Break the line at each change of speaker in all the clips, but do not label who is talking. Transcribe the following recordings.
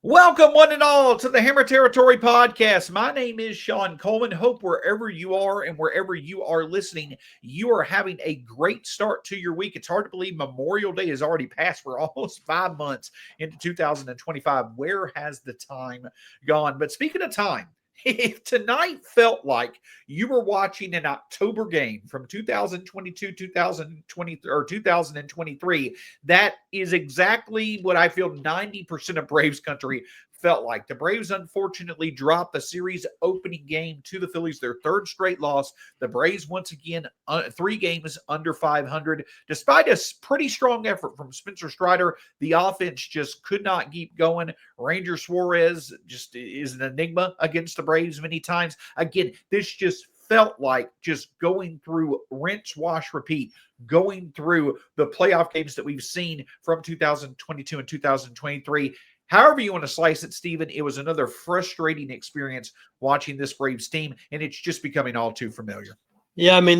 Welcome, one and all, to the Hammer Territory Podcast. My name is Shawn Coleman. Hope wherever you are and wherever you are listening, you are having a great start to your week. It's hard to believe Memorial Day has already passed. We're almost 5 months into 2025. Where has the time gone? But speaking of time, if tonight felt like you were watching an October game from 2022, 2020, or 2023, that is exactly what I feel 90% of Braves country felt like. The Braves unfortunately dropped the series opening game to the Phillies, their third straight loss. The Braves, once again, 3 games under 500. Despite a pretty strong effort from Spencer Strider, the offense just could not keep going. Ranger Suarez just is an enigma against the Braves many times. Again, this just felt like just going through rinse, wash, repeat, going through the playoff games that we've seen from 2022 and 2023. However you want to slice it, Steven, it was another frustrating experience watching this Braves team, and it's just becoming all too familiar.
Yeah, I mean,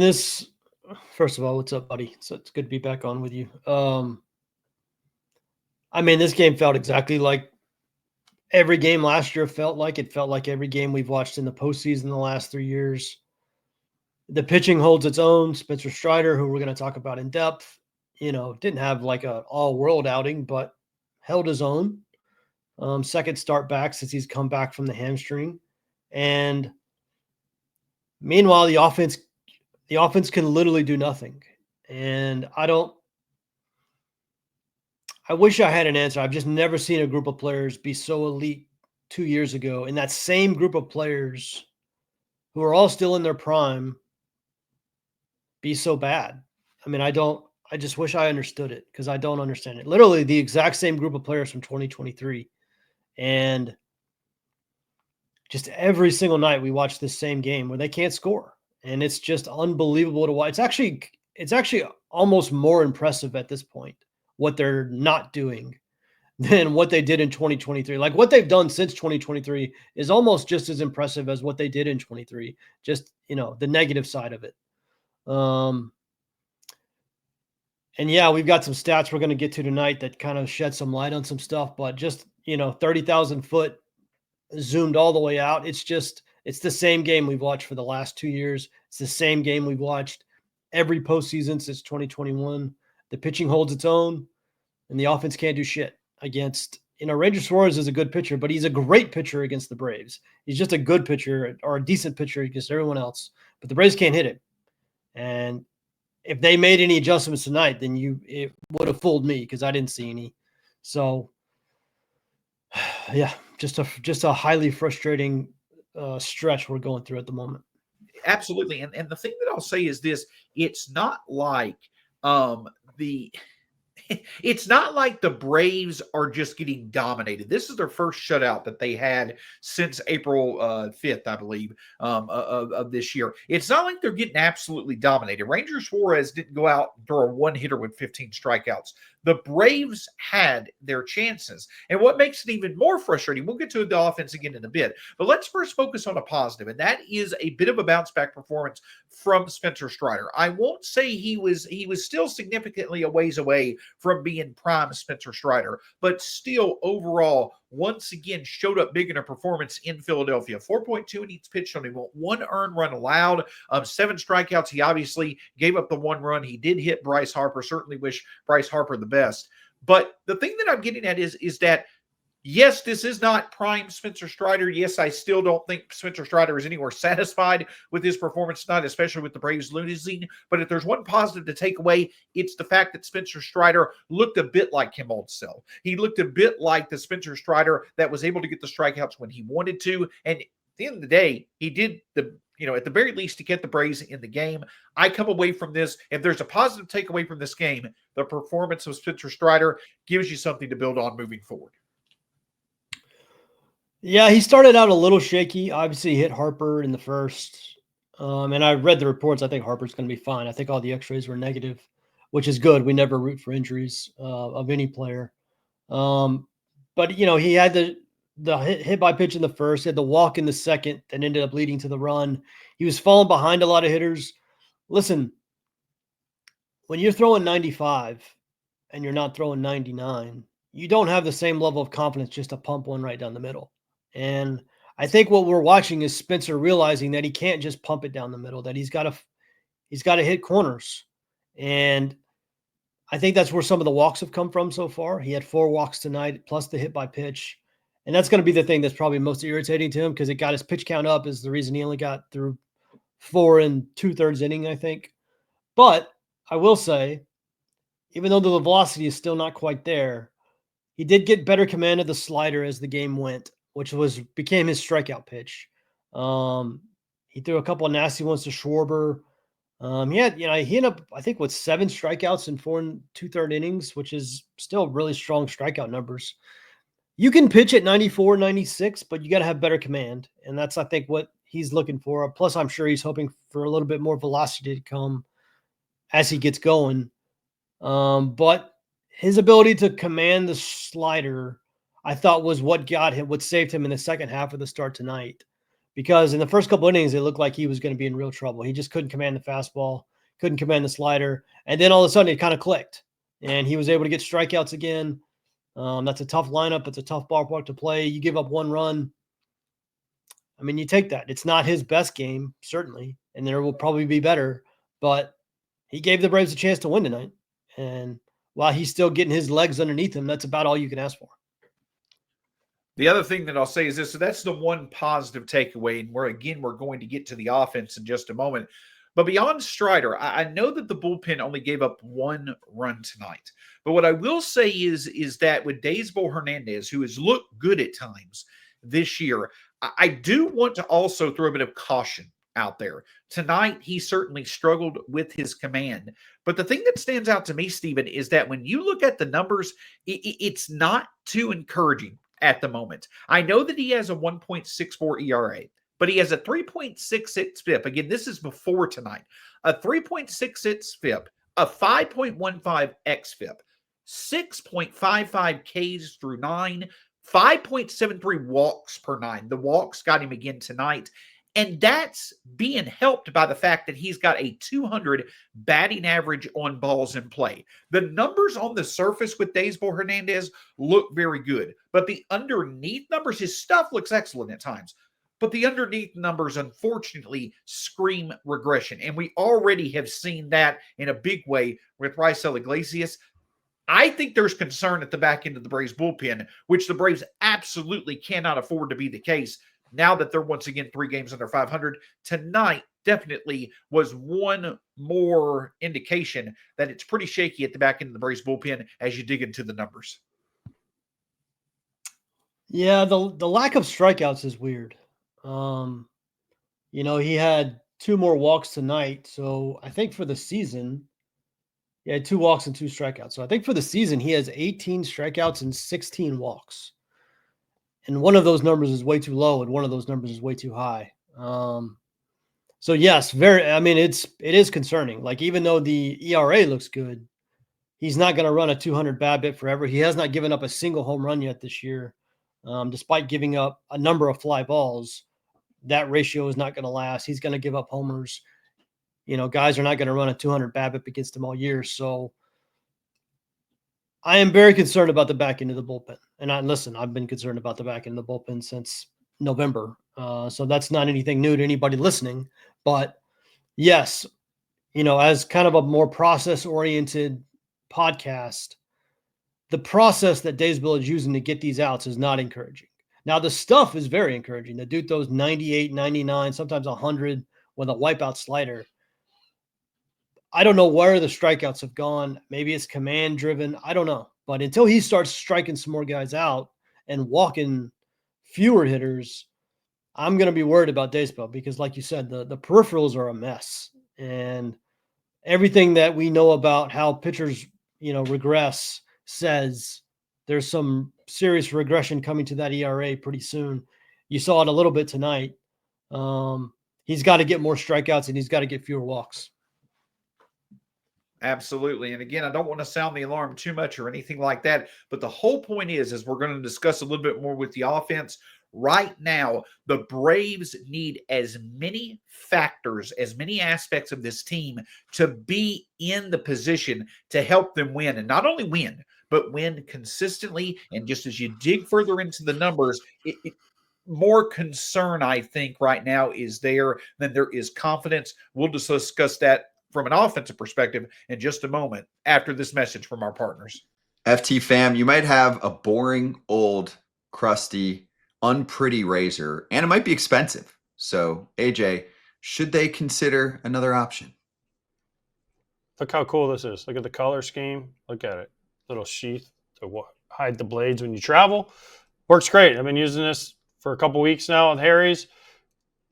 first of all, what's up, buddy? So it's good to be back on with you. I mean, this game felt exactly like every game last year felt like. It felt like every game we've watched in the postseason the last 3 years. The pitching holds its own. Spencer Strider, who we're going to talk about in depth, didn't have like an all-world outing, but held his own. Second start back since he's come back from the hamstring. And meanwhile, the offense can literally do nothing. And I wish I had an answer. I've just never seen a group of players be so elite 2 years ago. And that same group of players who are all still in their prime be so bad. I mean, I just wish I understood it because I don't understand it. Literally the exact same group of players from 2023. And just every single night we watch this same game where they can't score. And it's just unbelievable to watch. It's actually almost more impressive at this point what they're not doing than what they did in 2023. Like what they've done since 2023 is almost just as impressive as what they did in 23. Just, the negative side of it. And yeah, we've got some stats we're going to get to tonight that kind of shed some light on some stuff, but just, 30,000 foot zoomed all the way out. It's the same game we've watched for the last 2 years. It's the same game we've watched every postseason since 2021. The pitching holds its own and the offense can't do shit against, Ranger Suarez is a good pitcher, but he's a great pitcher against the Braves. He's just a good pitcher or a decent pitcher against everyone else, but the Braves can't hit him. And if they made any adjustments tonight, then it would have fooled me because I didn't see any. So yeah, just a highly frustrating stretch we're going through at the moment.
Absolutely. And the thing that I'll say is this, it's not like it's not like the Braves are just getting dominated. This is their first shutout that they had since April 5th, I believe, of this year. It's not like they're getting absolutely dominated. Ranger Suarez didn't go out and throw a one-hitter with 15 strikeouts. The Braves had their chances. And what makes it even more frustrating, we'll get to the offense again in a bit, but let's first focus on a positive, and that is a bit of a bounce-back performance from Spencer Strider. I won't say he was still significantly a ways away from being prime Spencer Strider, but still overall, once again, showed up big in a performance in Philadelphia. 4.2 innings pitched, only 1 earned run allowed, 7 strikeouts. He obviously gave up the 1 run. He did hit Bryce Harper. Certainly wish Bryce Harper the best. But the thing that I'm getting at is that yes, this is not prime Spencer Strider. Yes, I still don't think Spencer Strider is anywhere satisfied with his performance tonight, especially with the Braves losing. But if there's one positive to take away, it's the fact that Spencer Strider looked a bit like him old self. He looked a bit like the Spencer Strider that was able to get the strikeouts when he wanted to. And at the end of the day, he did at the very least, to get the Braves in the game. I come away from this, if there's a positive takeaway from this game, the performance of Spencer Strider gives you something to build on moving forward.
Yeah, he started out a little shaky. Obviously, he hit Harper in the first. And I read the reports. I think Harper's going to be fine. I think all the x-rays were negative, which is good. We never root for injuries of any player. But, he had the hit by pitch in the first, he had the walk in the second that ended up leading to the run. He was falling behind a lot of hitters. Listen, when you're throwing 95 and you're not throwing 99, you don't have the same level of confidence just to pump one right down the middle. And I think what we're watching is Spencer realizing that he can't just pump it down the middle, that he's got to hit corners. And I think that's where some of the walks have come from so far. He had 4 walks tonight, plus the hit by pitch. And that's going to be the thing that's probably most irritating to him, because it got his pitch count up, is the reason he only got through 4 2/3 inning, I think. But I will say, even though the velocity is still not quite there, he did get better command of the slider as the game went, which became his strikeout pitch. He threw a couple of nasty ones to Schwarber. He ended up, I think, with 7 strikeouts in 4 2/3 innings, which is still really strong strikeout numbers. You can pitch at 94, 96, but you got to have better command. And that's, I think, what he's looking for. Plus, I'm sure he's hoping for a little bit more velocity to come as he gets going. But his ability to command the slider, I thought, was what saved him in the second half of the start tonight. Because in the first couple innings, it looked like he was going to be in real trouble. He just couldn't command the fastball, couldn't command the slider. And then all of a sudden it kind of clicked and he was able to get strikeouts again. That's a tough lineup. It's a tough ballpark to play. You give up 1 run. I mean, you take that. It's not his best game, certainly, and there will probably be better, but he gave the Braves a chance to win tonight. And while he's still getting his legs underneath him, that's about all you can ask for.
The other thing that I'll say is this. So that's the one positive takeaway. And we're going to get to the offense in just a moment. But beyond Strider, I know that the bullpen only gave up 1 run tonight. But what I will say is that with Daysbel Hernandez, who has looked good at times this year, I do want to also throw a bit of caution out there. Tonight, he certainly struggled with his command. But the thing that stands out to me, Stephen, is that when you look at the numbers, it's not too encouraging at the moment. I know that he has a 1.64 ERA, but he has a 3.66 FIP. Again, this is before tonight. A 3.66 FIP, a 5.15 xFIP, 6.55 Ks through 9, 5.73 walks per 9. The walks got him again tonight. And that's being helped by the fact that he's got a 200 batting average on balls in play. The numbers on the surface with Daysbel Hernandez look very good, but the underneath numbers, his stuff looks excellent at times. But the underneath numbers, unfortunately, scream regression. And we already have seen that in a big way with Raisel Iglesias. I think there's concern at the back end of the Braves bullpen, which the Braves absolutely cannot afford to be the case. Now that they're once again 3 games under 500, tonight definitely was one more indication that it's pretty shaky at the back end of the Braves bullpen as you dig into the numbers.
Yeah, the lack of strikeouts is weird. He had 2 more walks tonight, so I think for the season, he had 2 walks and 2 strikeouts. So I think for the season, he has 18 strikeouts and 16 walks. And one of those numbers is way too low, and one of those numbers is way too high. So yes, it is concerning. Like, even though the ERA looks good, he's not going to run a 200 BABIP forever. He has not given up a single home run yet this year, despite giving up a number of fly balls. That ratio is not going to last. He's going to give up homers. Guys are not going to run a 200 BABIP against him all year. So I am very concerned about the back end of the bullpen. And I've been concerned about the back end of the bullpen since November. So that's not anything new to anybody listening. But yes, as kind of a more process-oriented podcast, the process that Daysbel is using to get these outs is not encouraging. Now, the stuff is very encouraging. The dude throws 98, 99, sometimes 100 with a wipeout slider. I don't know where the strikeouts have gone. Maybe it's command driven. I don't know. But until he starts striking some more guys out and walking fewer hitters, I'm going to be worried about Daysbel because, like you said, the peripherals are a mess. And everything that we know about how pitchers, regress says there's some serious regression coming to that ERA pretty soon. You saw it a little bit tonight. He's got to get more strikeouts and he's got to get fewer walks.
Absolutely. And again, I don't want to sound the alarm too much or anything like that, but the whole point is we're going to discuss a little bit more with the offense. Right now, the Braves need as many factors, as many aspects of this team to be in the position to help them win. And not only win, but win consistently. And just as you dig further into the numbers, more concern, I think, right now is there than there is confidence. We'll just discuss that from an offensive perspective in just a moment after this message from our partners.
FT fam, you might have a boring, old, crusty, unpretty razor, and it might be expensive. So, AJ, should they consider another option?
Look how cool this is. Look at the color scheme. Look at it. Little sheath to hide the blades when you travel. Works great. I've been using this for a couple weeks now with Harry's.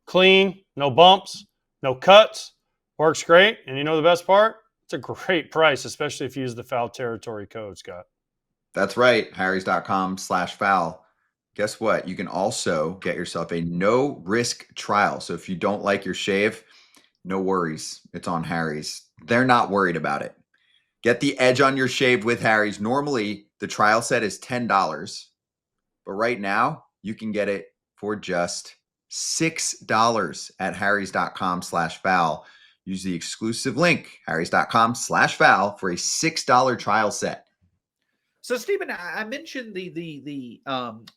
Clean, no bumps, no cuts. Works great. And you know the best part? It's a great price, especially if you use the foul territory code, Scott.
That's right. Harrys.com/foul. Guess what? You can also get yourself a no-risk trial. So if you don't like your shave, no worries. It's on Harry's. They're not worried about it. Get the edge on your shave with Harry's. Normally, the trial set is $10, but right now, you can get it for just $6 at harrys.com/foul. Use the exclusive link, harrys.com/foul, for a $6 trial set.
So, Stephen, I mentioned the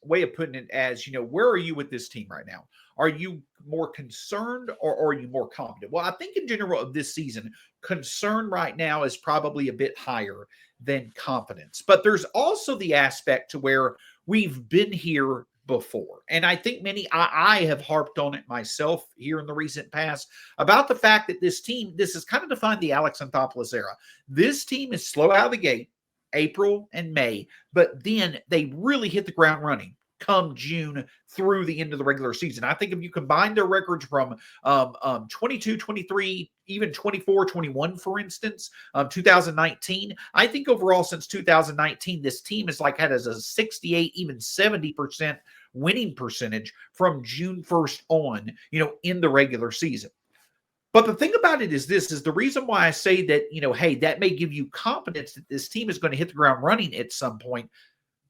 way of putting it as, where are you with this team right now? Are you more concerned or are you more confident? Well, I think in general of this season, concern right now is probably a bit higher than confidence. But there's also the aspect to where we've been here before. And I think I have harped on it myself here in the recent past about the fact that this has kind of defined the Alex Anthopoulos era. This team is slow out of the gate, April and May, but then they really hit the ground running come June through the end of the regular season. I think if you combine their records from 22, 23, even 24, 21, for instance, 2019, I think overall since 2019, this team has had a 68, even 70% winning percentage from June 1st on, in the regular season. But the thing about it is the reason why I say that, hey, that may give you confidence that this team is going to hit the ground running at some point.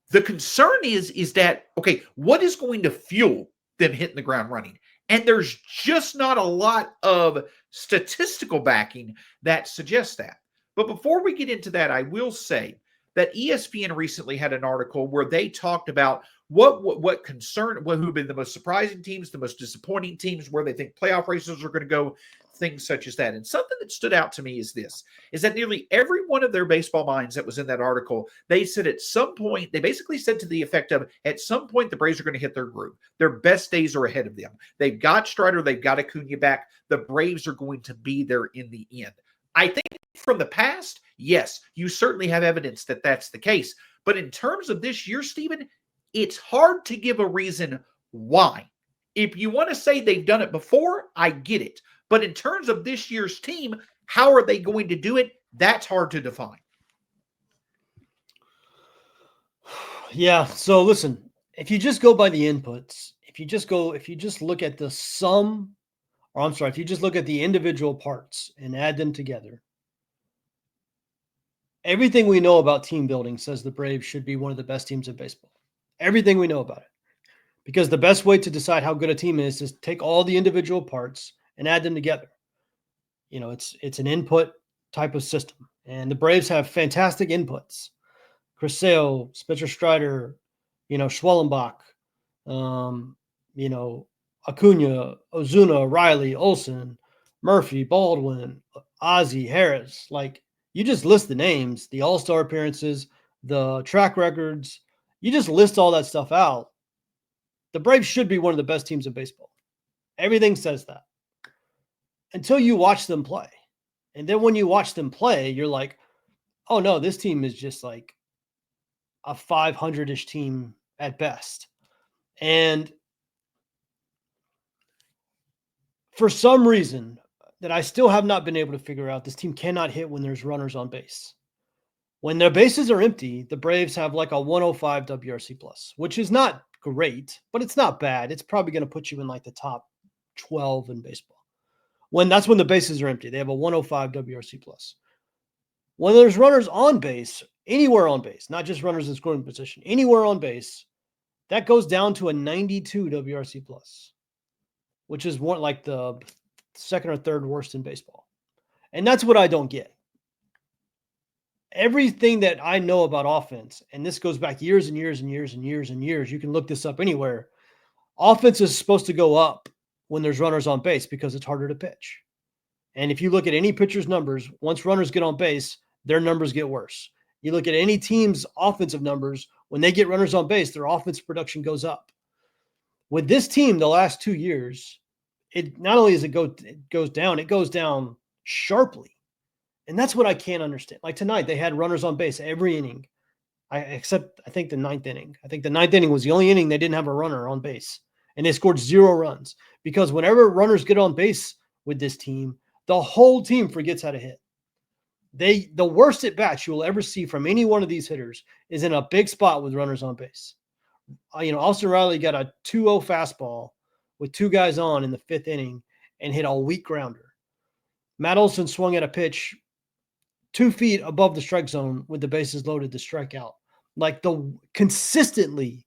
The concern is that, okay, what is going to fuel them hitting the ground running? And there's just not a lot of statistical backing that suggests that. But before we get into that, I will say that ESPN recently had an article where they talked about what concern, who have been the most surprising teams, the most disappointing teams, where they think playoff races are going to go, things such as that. And something that stood out to me is that nearly every one of their baseball minds that was in that article, they said at some point, they basically said to the effect of, at some point, the Braves are going to hit their groove. Their best days are ahead of them. They've got Strider, they've got Acuna back. The Braves are going to be there in the end. I think from the past, yes, you certainly have evidence that that's the case. But in terms of this year, Stephen, it's hard to give a reason why. If you want to say they've done it before, I get it. But in terms of this year's team, how are they going to do it? That's hard to define.
Yeah. So listen, if you just go by the inputs, if you just look at the sum, or I'm sorry, if you just look at the individual parts and add them together, everything we know about team building says the Braves should be one of the best teams in baseball. Everything we know about it. Because the best way to decide how good a team is take all the individual parts and add them together. It's an input type of system. And the Braves have fantastic inputs. Chris Sale, Spencer Strider, Schwellenbach, Acuna, Ozuna, Riley, Olsen, Murphy, Baldwin, Ozzie, Harris. You just list the names, the all-star appearances, the track records. You just list all that stuff out. The Braves should be one of the best teams in baseball. Everything says that. Until you watch them play. And then when you watch them play, you're like, oh no, this team is just like a 500-ish team at best. And for some reason that I still have not been able to figure out, this team cannot hit when there's runners on base. When their bases are empty, the Braves have like a 105 WRC plus, which is not great, but it's not bad. It's probably going to put you in the top 12 in baseball. That's when the bases are empty. They have a 105 WRC plus. When there's runners on base, anywhere on base, not just runners in scoring position, anywhere on base, that goes down to a 92 WRC plus, which is the second or third worst in baseball. And that's what I don't get. everything that I know about offense, and this goes back years and years and years and years and years. You can look this up anywhere. Offense is supposed to go up when there's runners on base because it's harder to pitch. And if you look at any pitcher's numbers, once runners get on base, their numbers get worse. You look at any team's offensive numbers, when they get runners on base, their offensive production goes up. With this team, the last 2 years, it not only goes down, it goes down sharply. And that's what I can't understand. Like tonight, they had runners on base every inning, except I think the ninth inning. I think the ninth inning was the only inning they didn't have a runner on base. And they scored 0 runs because whenever runners get on base with this team, the whole team forgets how to hit. The worst at bats you will ever see from any one of these hitters is in a big spot with runners on base. Austin Riley got a 2-0 fastball with 2 guys on in the 5th inning and hit a weak grounder. Matt Olson swung at a pitch 2 feet above the strike zone with the bases loaded to strike out. Like consistently,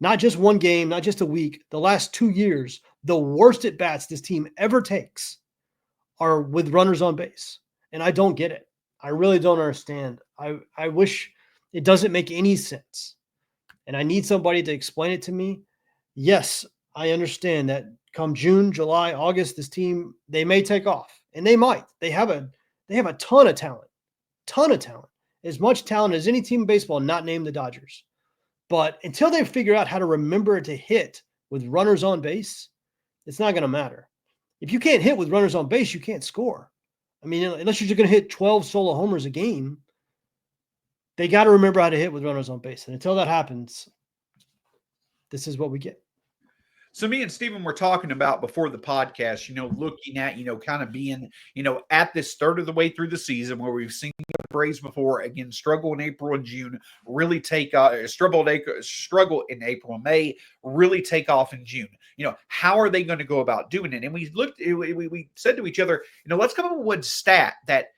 not just one game, not just a week, the last 2 years, the worst at bats this team ever takes are with runners on base. And I don't get it. I really don't understand. I wish it doesn't make any sense. And I need somebody to explain it to me. Yes, I understand that come June, July, August, this team, they may take off. And they might. They have a ton of talent. As much talent as any team in baseball not named the Dodgers. But until they figure out how to remember to hit with runners on base, it's not going to matter. If you can't hit with runners on base, you can't score. I mean, unless you're just going to hit 12 solo homers a game, they got to remember how to hit with runners on base. And until that happens, this is what we get.
So me and Steven were talking about before the podcast, looking at, kind of being, at this third of the way through the season where we've seen the Braves before, again, struggle in April and June, really struggle in April and May, really take off in June. How are they going to go about doing it? And we said to each other, let's come up with one stat that,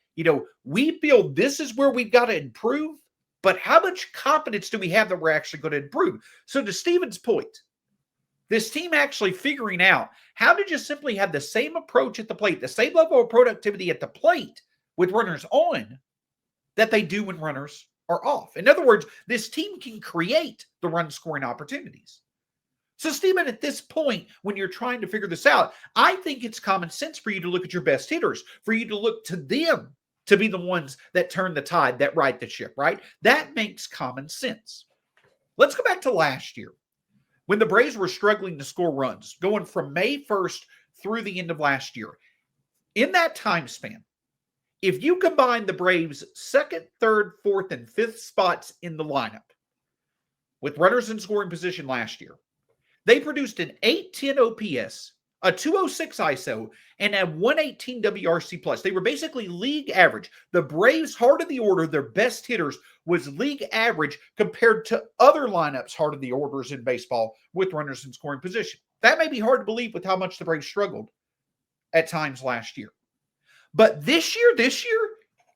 we feel this is where we've got to improve, but how much confidence do we have that we're actually going to improve? So to Steven's point, this team actually figuring out how to just simply have the same approach at the plate, the same level of productivity at the plate with runners on that they do when runners are off. In other words, this team can create the run scoring opportunities. So, Steven, at this point, when you're trying to figure this out, I think it's common sense for you to look at your best hitters, for you to look to them to be the ones that turn the tide, that right the ship, right? That makes common sense. Let's go back to last year, when the Braves were struggling to score runs, going from May 1st through the end of last year. In that time span, if you combine the Braves' 2nd, 3rd, 4th, and 5th spots in the lineup with runners in scoring position last year, they produced an 810 OPS, a 206 ISO, and a 118 WRC+. They were basically league average. The Braves' heart of the order, their best hitters, was league average compared to other lineups' heart of the orders in baseball with runners in scoring position. That may be hard to believe with how much the Braves struggled at times last year. But this year,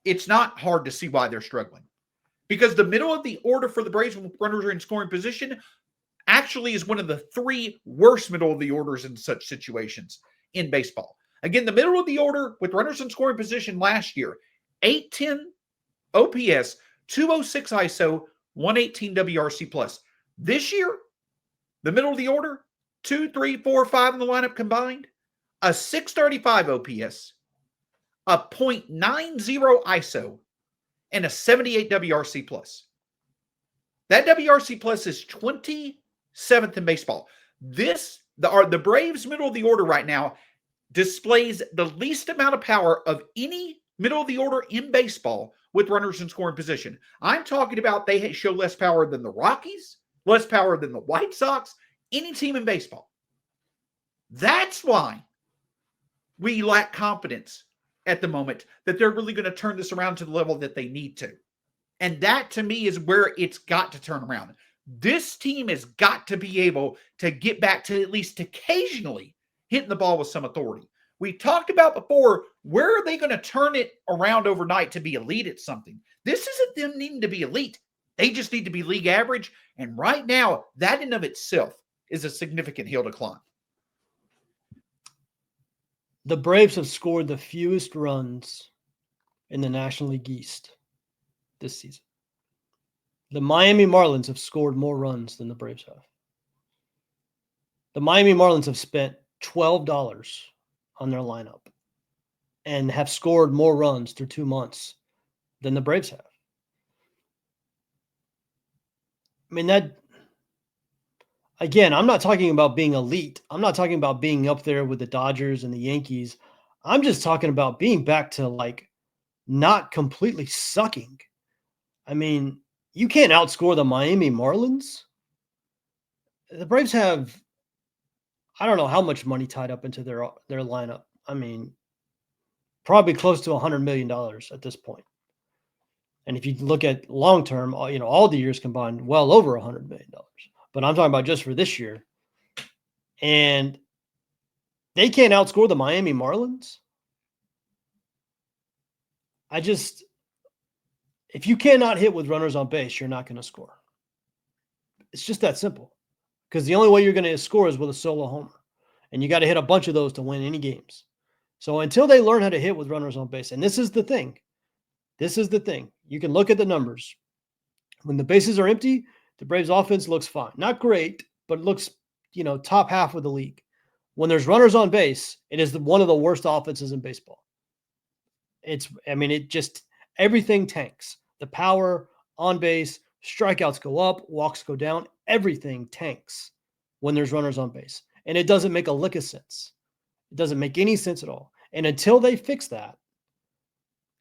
it's not hard to see why they're struggling. Because the middle of the order for the Braves with runners in scoring position actually is one of the 3 worst middle of the orders in such situations in baseball. Again, the middle of the order with runners in scoring position last year, 810 OPS, 206 ISO, 118 WRC+. This year, the middle of the order, 2, 3, 4, 5 in the lineup combined, a 635 OPS, a .90 ISO, and a 78 WRC+. That WRC+ is 27th in baseball. The Braves' middle of the order right now displays the least amount of power of any middle of the order in baseball with runners in scoring position. I'm talking about they show less power than the Rockies, less power than the White Sox, any team in baseball. That's why we lack confidence at the moment that they're really going to turn this around to the level that they need to. And that, to me, is where it's got to turn around. This team has got to be able to get back to at least occasionally hitting the ball with some authority. We talked about before, where are they going to turn it around overnight to be elite at something? This isn't them needing to be elite. They just need to be league average. And right now, that in of itself is a significant hill to climb.
The Braves have scored the fewest runs in the National League East. this season. The Miami Marlins have scored more runs than the Braves have. The Miami Marlins have spent $12 on their lineup and have scored more runs through 2 months than the Braves have. I mean, that, again, I'm not talking about being elite. I'm not talking about being up there with the Dodgers and the Yankees. I'm just talking about being back to like not completely sucking. I mean, you can't outscore the Miami Marlins. The Braves have, I don't know how much money tied up into their lineup. I mean, probably close to $100 million at this point. And if you look at long term, all the years combined, well over $100 million. But I'm talking about just for this year. And they can't outscore the Miami Marlins. If you cannot hit with runners on base, you're not going to score. It's just that simple. Because the only way you're going to score is with a solo homer. And you got to hit a bunch of those to win any games. So until they learn how to hit with runners on base, and this is the thing. You can look at the numbers. When the bases are empty, the Braves offense looks fine. Not great, but it looks, top half of the league. When there's runners on base, it is one of the worst offenses in baseball. Everything tanks. The power, on base, strikeouts go up, walks go down. Everything tanks when there's runners on base. And it doesn't make a lick of sense. It doesn't make any sense at all. And until they fix that,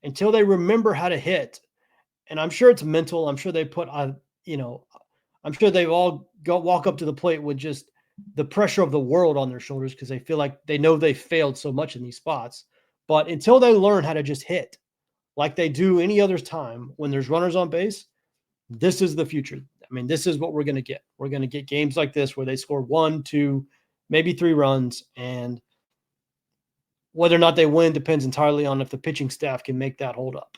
until they remember how to hit, and I'm sure it's mental. I'm sure they I'm sure they all walk up to the plate with just the pressure of the world on their shoulders because they feel like they know they failed so much in these spots. But until they learn how to just hit like they do any other time when there's runners on base, this is the future. I mean, this is what we're going to get. We're going to get games like this where they score 1, 2, maybe 3 runs, and whether or not they win depends entirely on if the pitching staff can make that hold up.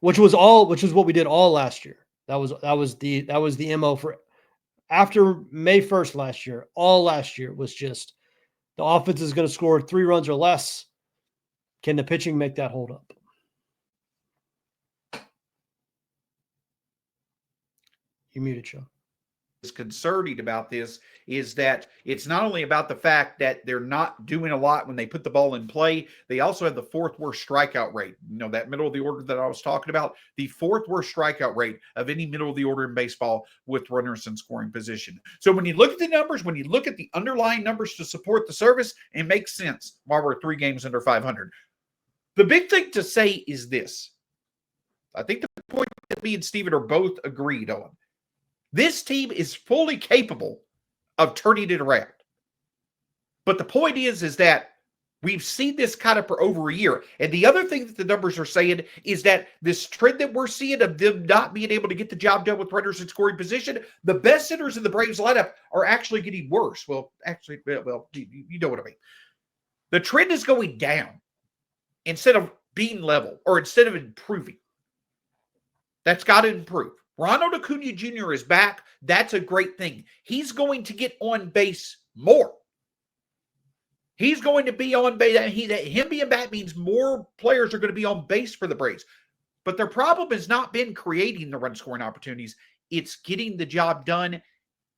Which was what we did all last year. That was the MO for after May 1st last year. All last year was just the offense is going to score 3 runs or less. Can the pitching make that hold up? You muted, Shawn.
Is concerning about this is that it's not only about the fact that they're not doing a lot when they put the ball in play, they also have the 4th worst strikeout rate. That middle of the order that I was talking about, the 4th worst strikeout rate of any middle of the order in baseball with runners in scoring position. So when you look at the numbers, when you look at the underlying numbers to support the service, it makes sense why we're 3 games under 500. The big thing to say is this. I think the point that me and Steven are both agreed on. This team is fully capable of turning it around. But the point is that we've seen this kind of for over a year. And the other thing that the numbers are saying is that this trend that we're seeing of them not being able to get the job done with runners in scoring position, the best hitters in the Braves lineup are actually getting worse. You know what I mean. The trend is going down instead of being level or instead of improving. That's got to improve. Ronald Acuna Jr. is back. That's a great thing. He's going to get on base more. He's going to be on base. Him being back means more players are going to be on base for the Braves. But their problem has not been creating the run scoring opportunities. It's getting the job done,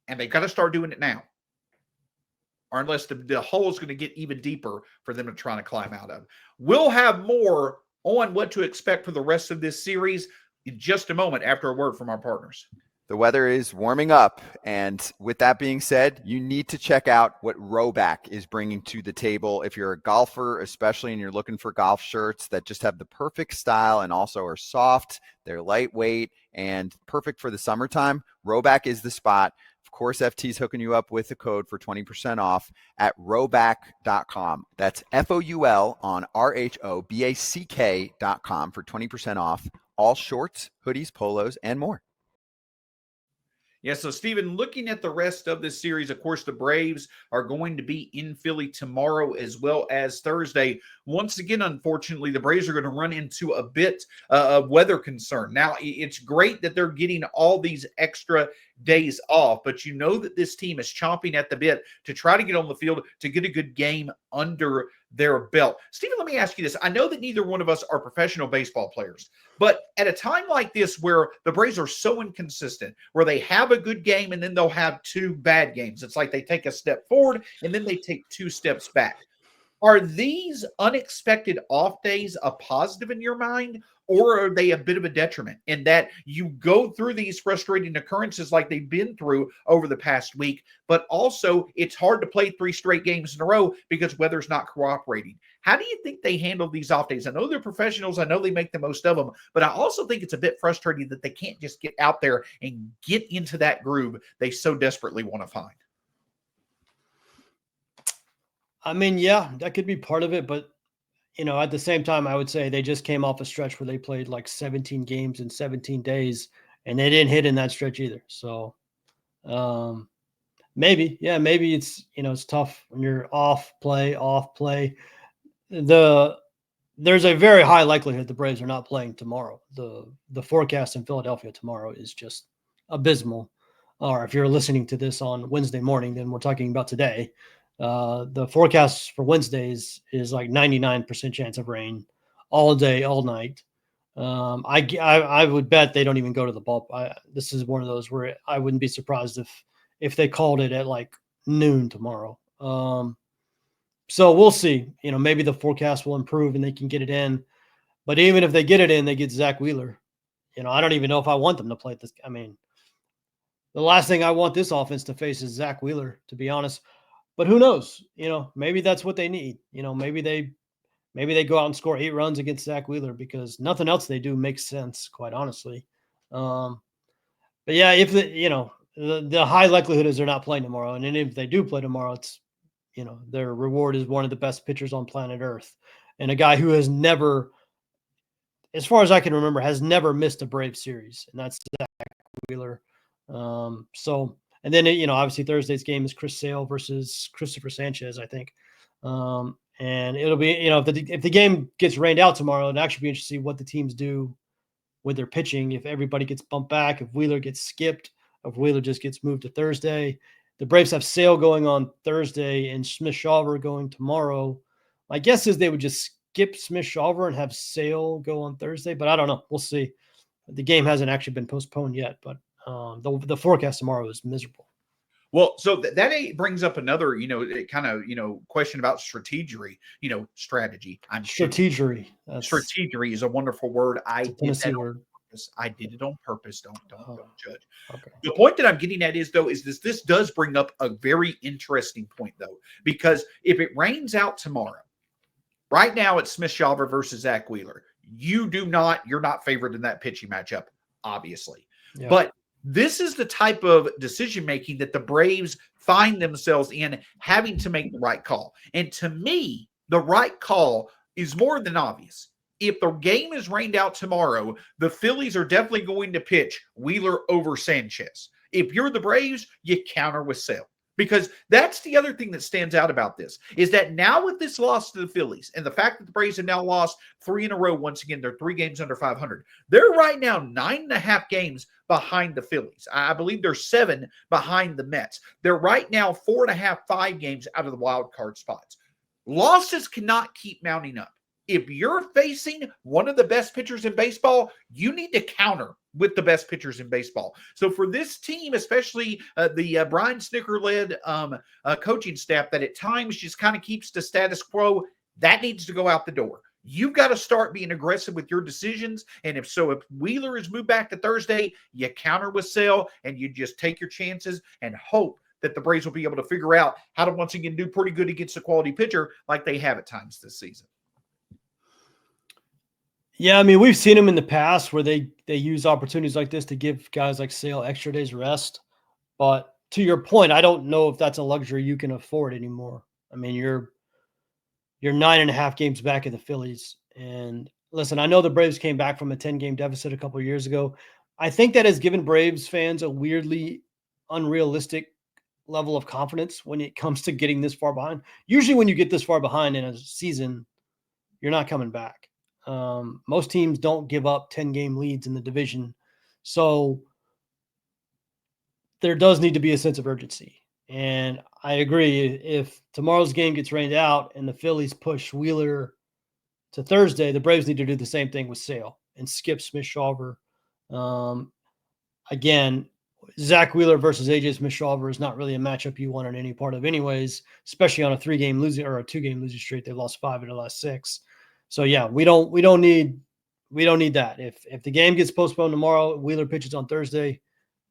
and they've got to start doing it now. Or unless the hole is going to get even deeper for them to try to climb out of. We'll have more on what to expect for the rest of this series in just a moment after a word from our partners.
The weather is warming up, and with that being said, you need to check out what Rhoback is bringing to the table. If you're a golfer, especially, and you're looking for golf shirts that just have the perfect style and also are soft, they're lightweight, and perfect for the summertime, Rhoback is the spot. Of course, FT's hooking you up with a code for 20% off at rhoback.com. That's FOUL on RHOBACK.com for 20% off all shorts, hoodies, polos, and more.
Yeah, so Steven, looking at the rest of this series, of course, the Braves are going to be in Philly tomorrow as well as Thursday. Once again, unfortunately, the Braves are going to run into a bit of weather concern. Now, it's great that they're getting all these extra days off, but you know that this team is chomping at the bit to try to get on the field to get a good game under their belt. Stephen, let me ask you this. I know that neither one of us are professional baseball players, but at a time like this where the Braves are so inconsistent, where they have a good game and then they'll have two bad games, it's like they take a step forward and then they take two steps back. Are these unexpected off days a positive in your mind, or are they a bit of a detriment in that you go through these frustrating occurrences like they've been through over the past week, but also it's hard to play 3 straight games in a row because weather's not cooperating? How do you think they handle these off days? I know they're professionals. I know they make the most of them, but I also think it's a bit frustrating that they can't just get out there and get into that groove they so desperately want to find.
I mean, yeah, that could be part of it, but at the same time, I would say they just came off a stretch where they played like 17 games in 17 days, and they didn't hit in that stretch either. So maybe it's it's tough when you're off play. There's a very high likelihood the Braves are not playing tomorrow. The forecast in Philadelphia tomorrow is just abysmal. Or if you're listening to this on Wednesday morning, then we're talking about today. The forecast for Wednesdays is like 99% chance of rain all day, all night. I would bet they don't even go to the ball. This is one of those where I wouldn't be surprised if they called it at like noon tomorrow. So we'll see. Maybe the forecast will improve and they can get it in. But even if they get it in, they get Zach Wheeler. I don't even know if I want them to play this. I mean, the last thing I want this offense to face is Zach Wheeler, to be honest. But who knows? Maybe that's what they need. Maybe they go out and score 8 runs against Zach Wheeler because nothing else they do makes sense, quite honestly. But yeah, if the high likelihood is they're not playing tomorrow, and then if they do play tomorrow, it's their reward is one of the best pitchers on planet Earth, and a guy who has never, as far as I can remember, has never missed a Brave series, and that's Zach Wheeler. And then, obviously Thursday's game is Chris Sale versus Christopher Sanchez, I think. And it'll be, if the game gets rained out tomorrow, it'll actually be interesting to see what the teams do with their pitching. If everybody gets bumped back, if Wheeler gets skipped, if Wheeler just gets moved to Thursday. The Braves have Sale going on Thursday and Smith-Shawver going tomorrow. My guess is they would just skip Smith-Shawver and have Sale go on Thursday, but I don't know. We'll see. The game hasn't actually been postponed yet, but the forecast tomorrow is miserable.
Well, so that brings up another, kind of, question about strategy. Strategy. Strategy is a wonderful word. I did that on purpose. I did it on purpose. Don't judge. Okay. The point that I'm getting at is this does bring up a very interesting point, though, because if it rains out tomorrow, right now it's Smith-Shawver versus Zach Wheeler. You're not favored in that pitching matchup, obviously, but this is the type of decision-making that the Braves find themselves in, having to make the right call. And to me, the right call is more than obvious. If the game is rained out tomorrow, the Phillies are definitely going to pitch Wheeler over Sanchez. If you're the Braves, you counter with Sale. Because that's the other thing that stands out about this, is that now with this loss to the Phillies and the fact that the Braves have now lost 3 in a row, once again, they're 3 games under 500. They're right now 9.5 games behind the Phillies. I believe they're 7 behind the Mets. They're right now 4.5, 5 games out of the wild card spots. Losses cannot keep mounting up. If you're facing one of the best pitchers in baseball, you need to counter with the best pitchers in baseball. So for this team, especially the Brian Snitker-led coaching staff that at times just kind of keeps the status quo, that needs to go out the door. You've got to start being aggressive with your decisions. And if Wheeler is moved back to Thursday, you counter with Sale and you just take your chances and hope that the Braves will be able to figure out how to once again do pretty good against a quality pitcher like they have at times this season.
Yeah, I mean, we've seen them in the past where they use opportunities like this to give guys like Sale extra days rest. But to your point, I don't know if that's a luxury you can afford anymore. I mean, you're 9.5 games back of the Phillies. And listen, I know the Braves came back from a 10-game deficit a couple of years ago. I think that has given Braves fans a weirdly unrealistic level of confidence when it comes to getting this far behind. Usually when you get this far behind in a season, you're not coming back. Most teams don't give up 10-game leads in the division. So there does need to be a sense of urgency. And I agree. If tomorrow's game gets rained out and the Phillies push Wheeler to Thursday, the Braves need to do the same thing with Sale and skip Smith-Shawver. Again, Zach Wheeler versus AJ Smith-Shawver is not really a matchup you want in any part of anyways, especially on a 2-game losing streak. They've lost 5 of the last 6. So yeah, we don't need that. If the game gets postponed tomorrow, Wheeler pitches on Thursday,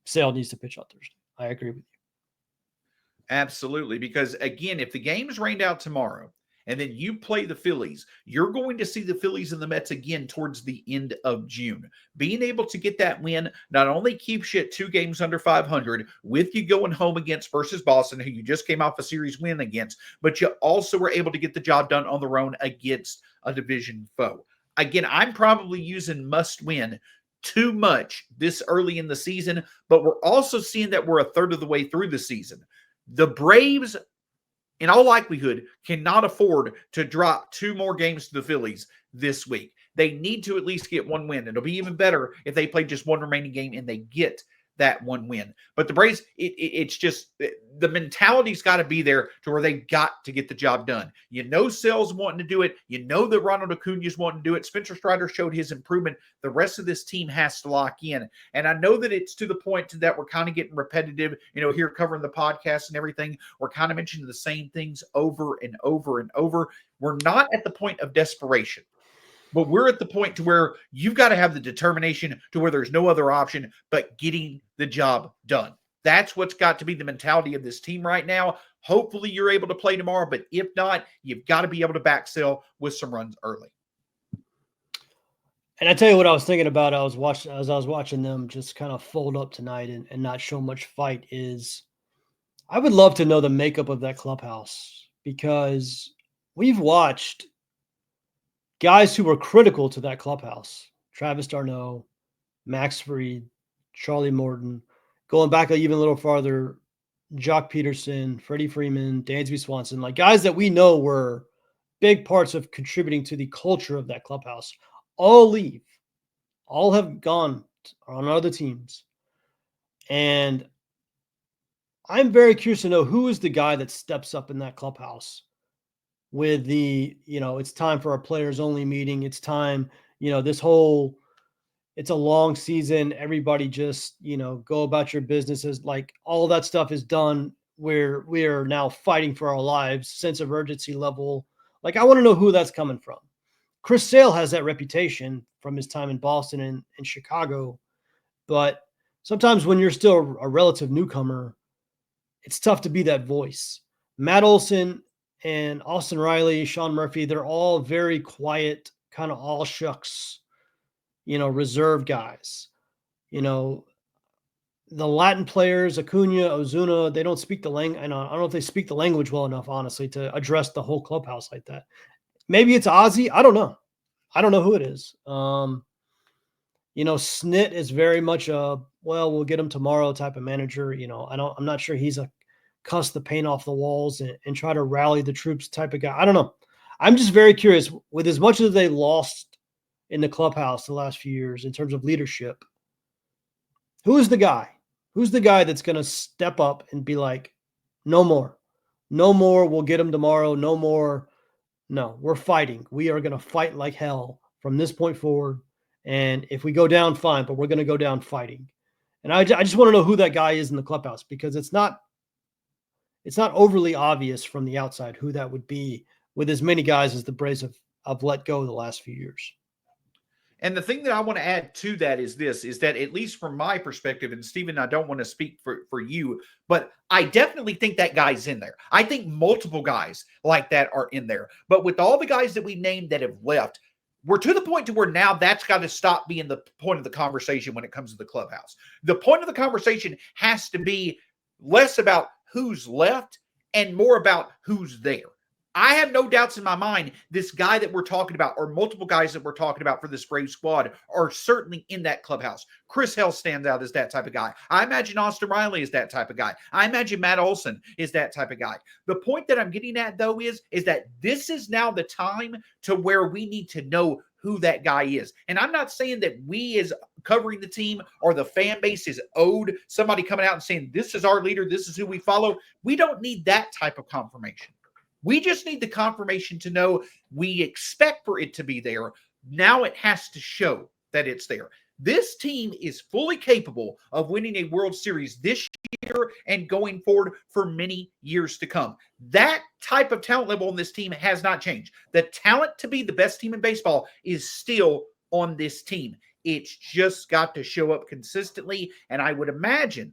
Sale needs to pitch on Thursday. I agree with you.
Absolutely. Because again, if the game is rained out tomorrow and then you play the Phillies, you're going to see the Phillies and the Mets again towards the end of June. Being able to get that win not only keeps you at 2 games under 500 with you going home against versus Boston, who you just came off a series win against, but you also were able to get the job done on the road against a division foe. Again, I'm probably using must win too much this early in the season, but we're also seeing that we're a third of the way through the season. The Braves, in all likelihood, cannot afford to drop 2 more games to the Phillies this week. They need to at least get 1 win. It'll be even better if they play just 1 remaining game and they get that 1 win. But the Braves, it's just the mentality's got to be there to where they got to get the job done. You know Sale's wanting to do it. You know that Ronald Acuna's wanting to do it. Spencer Strider showed his improvement. The rest of this team has to lock in. And I know that it's to the point that we're kind of getting repetitive, here covering the podcast and everything. We're kind of mentioning the same things over and over and over. We're not at the point of desperation. But we're at the point to where you've got to have the determination to where there's no other option but getting the job done. That's what's got to be the mentality of this team right now. Hopefully you're able to play tomorrow, but if not, you've got to be able to back sell with some runs early.
And I tell you what I was thinking about as I was watching them just kind of fold up tonight and not show much fight is I would love to know the makeup of that clubhouse, because we've watched guys who were critical to that clubhouse: Travis d'Arnaud, Max Fried, Charlie Morton, going back even a little farther, Jock Peterson, Freddie Freeman, Dansby Swanson, like guys that we know were big parts of contributing to the culture of that clubhouse, all leave. All have gone on other teams. And I'm very curious to know who is the guy that steps up in that clubhouse with the, it's time for our players only meeting. It's time, it's a long season. Everybody just, go about your businesses. Like all that stuff is done where we are now fighting for our lives, sense of urgency level. Like I want to know who that's coming from. Chris Sale has that reputation from his time in Boston and Chicago. But sometimes when you're still a relative newcomer, it's tough to be that voice. Matt Olson and Austin Riley, Sean Murphy, they're all very quiet, kind of all shucks, reserve guys. The Latin players, Acuna, Ozuna, they don't speak the language. I don't know if they speak the language well enough, honestly, to address the whole clubhouse like that. Maybe it's Ozzy. I don't know. I don't know who it is. Snit is very much we'll get him tomorrow type of manager. I'm not sure he's a cuss the paint off the walls and try to rally the troops type of guy. I don't know. I'm just very curious, with as much as they lost in the clubhouse the last few years in terms of leadership, who is the guy? Who's the guy that's going to step up and be like, no more, we'll get him tomorrow. No more. No, we're fighting. We are going to fight like hell from this point forward. And if we go down, fine, but we're going to go down fighting. And I just want to know who that guy is in the clubhouse, because it's not overly obvious from the outside who that would be with as many guys as the Braves have let go the last few years.
And the thing that I want to add to that is that at least from my perspective, and Steven, I don't want to speak for you, but I definitely think that guy's in there. I think multiple guys like that are in there. But with all the guys that we named that have left, we're to the point to where now that's got to stop being the point of the conversation when it comes to the clubhouse. The point of the conversation has to be less about who's left and more about who's there. I have no doubts in my mind this guy that we're talking about, or multiple guys that we're talking about for this Brave squad, are certainly in that clubhouse. Chris Hell stands out as that type of guy. I imagine Austin Riley is that type of guy. I imagine Matt Olson is that type of guy. The point that I'm getting at, though, is that this is now the time to where we need to know who that guy is. And I'm not saying that we as covering the team or the fan base is owed somebody coming out and saying, this is our leader, this is who we follow. We don't need that type of confirmation. We just need the confirmation to know we expect for it to be there. Now it has to show that it's there. This team is fully capable of winning a World Series this year and going forward for many years to come. That type of talent level on this team has not changed. The talent to be the best team in baseball is still on this team. It's just got to show up consistently, and I would imagine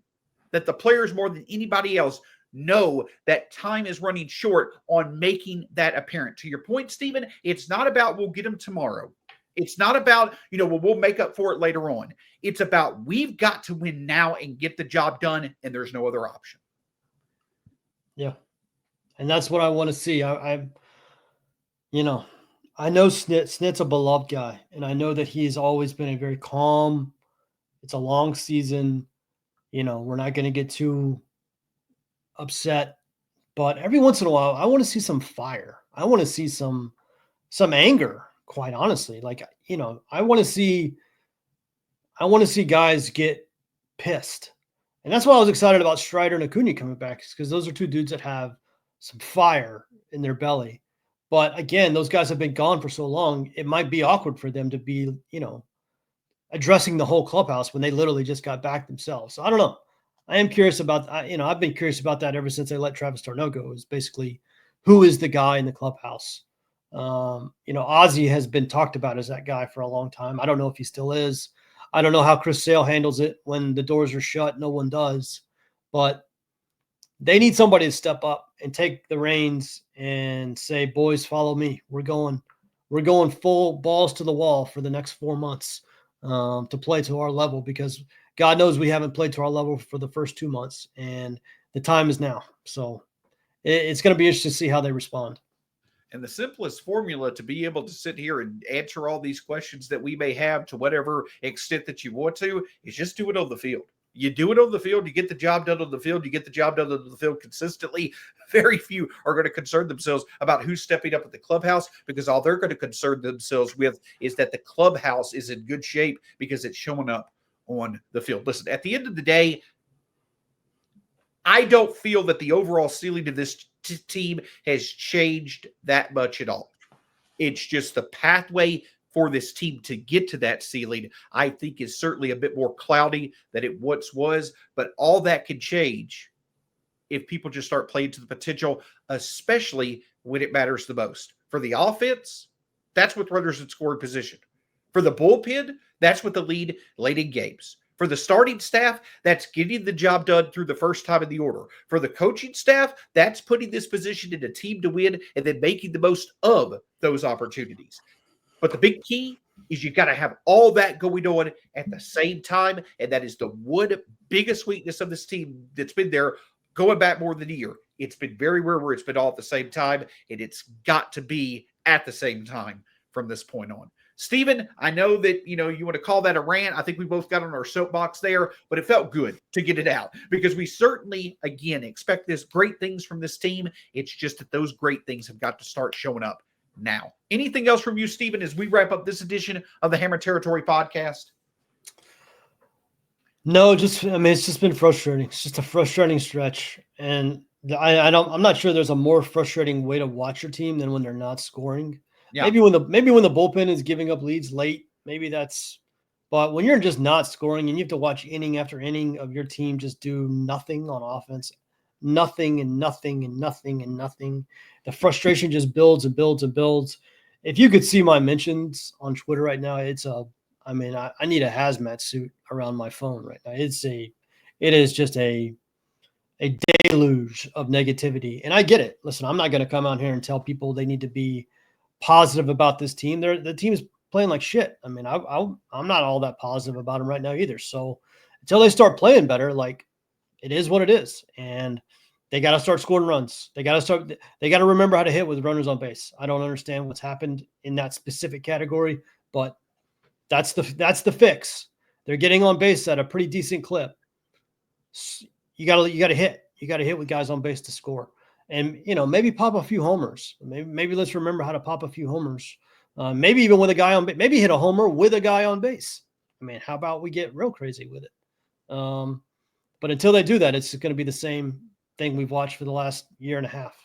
that the players more than anybody else know that time is running short on making that apparent. To your point, Stephen, it's not about we'll get them tomorrow. It's not about, we'll make up for it later on. It's about we've got to win now and get the job done, and there's no other option.
Yeah. And that's what I want to see. I know Snit's a beloved guy, and I know that he's always been a very calm. It's a long season. We're not going to get too upset, but every once in a while, I want to see some fire. I want to see some anger. Quite honestly, I want to see guys get pissed. And that's why I was excited about Strider and Acuna coming back, because those are two dudes that have some fire in their belly. But again, those guys have been gone for so long, it might be awkward for them to be, addressing the whole clubhouse when they literally just got back themselves. So I don't know. I am curious about, I've been curious about that ever since they let Travis d'Arnaud go, is basically who is the guy in the clubhouse. Ozzie has been talked about as that guy for a long time. I don't know if he still is. I don't know how Chris Sale handles it when the doors are shut. No one does, but they need somebody to step up and take the reins and say, boys, follow me. We're going full balls to the wall for the next 4 months to play to our level, because God knows we haven't played to our level for the first 2 months, and the time is now. So it's going to be interesting to see how they respond.
And the simplest formula to be able to sit here and answer all these questions that we may have to whatever extent that you want to is just do it on the field. You do it on the field, you get the job done on the field, you get the job done on the field consistently. Very few are going to concern themselves about who's stepping up at the clubhouse, because all they're going to concern themselves with is that the clubhouse is in good shape because it's showing up on the field. Listen, at the end of the day, I don't feel that the overall ceiling of this team has changed that much at all. It's just the pathway for this team to get to that ceiling, I think, is certainly a bit more cloudy than it once was. But all that can change if people just start playing to the potential, especially when it matters the most. For the offense, that's with runners in scoring position. For the bullpen, that's with the lead late in games. For the starting staff, that's getting the job done through the first time in the order. For the coaching staff, that's putting this position in a team to win and then making the most of those opportunities. But the big key is you got to have all that going on at the same time, and that is the one biggest weakness of this team that's been there going back more than a year. It's been very rare where it's been all at the same time, and it's got to be at the same time from this point on. Stephen, I know that, you want to call that a rant. I think we both got on our soapbox there, but it felt good to get it out because we certainly, again, expect this great things from this team. It's just that those great things have got to start showing up now. Anything else from you, Stephen, as we wrap up this edition of the Hammer Territory podcast?
No, it's just been frustrating. It's just a frustrating stretch. And I'm not sure there's a more frustrating way to watch your team than when they're not scoring. Yeah. Maybe when the bullpen is giving up leads late, but when you're just not scoring and you have to watch inning after inning of your team just do nothing on offense, nothing and nothing and nothing and nothing, the frustration just builds and builds and builds. If you could see my mentions on Twitter right now, I need a hazmat suit around my phone right now. It is just a deluge of negativity. And I get it. Listen, I'm not going to come out here and tell people they need to be positive about this team. The team is playing like shit. I'm not all that positive about them right now either. So until they start playing better, it is what it is. And they got to start scoring runs. They got to remember how to hit with runners on base. I don't understand what's happened in that specific category, but that's the fix. They're getting on base at a pretty decent clip. You got to hit. You got to hit with guys on base to score. And, maybe pop a few homers. Maybe let's remember how to pop a few homers Maybe even with a guy on base, maybe hit a homer with a guy on base. I mean, how about we get real crazy with it? But until they do that, it's going to be the same thing we've watched for the last year and a half.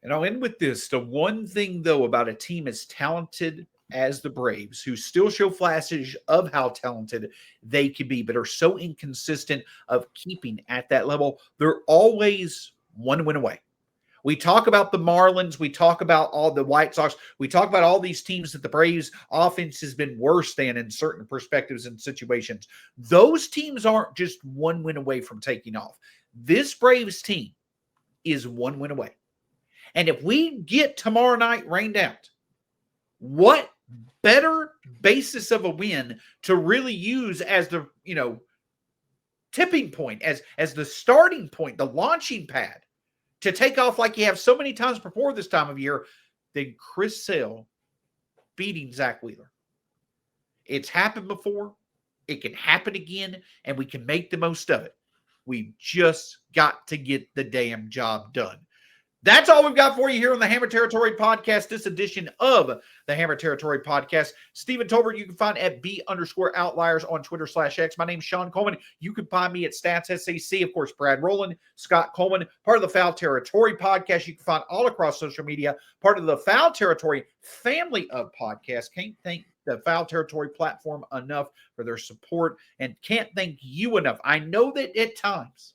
And I'll end with this. The one thing, though, about a team as talented as the Braves, who still show flashes of how talented they can be, but are so inconsistent of keeping at that level, they're always one win away. We talk about the Marlins. We talk about all the White Sox. We talk about all these teams that the Braves offense has been worse than in certain perspectives and situations. Those teams aren't just one win away from taking off. This Braves team is one win away. And if we get tomorrow night rained out, what better basis of a win to really use as the, tipping point, as the starting point, the launching pad to take off like you have so many times before this time of year than Chris Sale beating Zach Wheeler. It's happened before. It can happen again, and we can make the most of it. We've just got to get the damn job done. That's all we've got for you here on the Hammer Territory Podcast, this edition of the Hammer Territory Podcast. Stephen Tolbert, you can find at B_outliers on Twitter/X. My name's Shawn Coleman. You can find me at Stats SAC. Of course, Brad Rowland, Scott Coleman, part of the Foul Territory Podcast. You can find all across social media, part of the Foul Territory family of podcasts. Can't thank the Foul Territory platform enough for their support, and can't thank you enough. I know that at times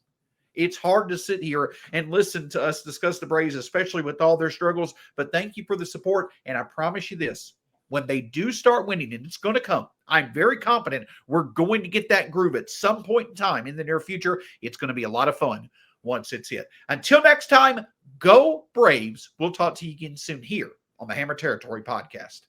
it's hard to sit here and listen to us discuss the Braves, especially with all their struggles. But thank you for the support. And I promise you this, when they do start winning, and it's going to come, I'm very confident we're going to get that groove at some point in time in the near future. It's going to be a lot of fun once it's hit. Until next time, go Braves. We'll talk to you again soon here on the Hammer Territory Podcast.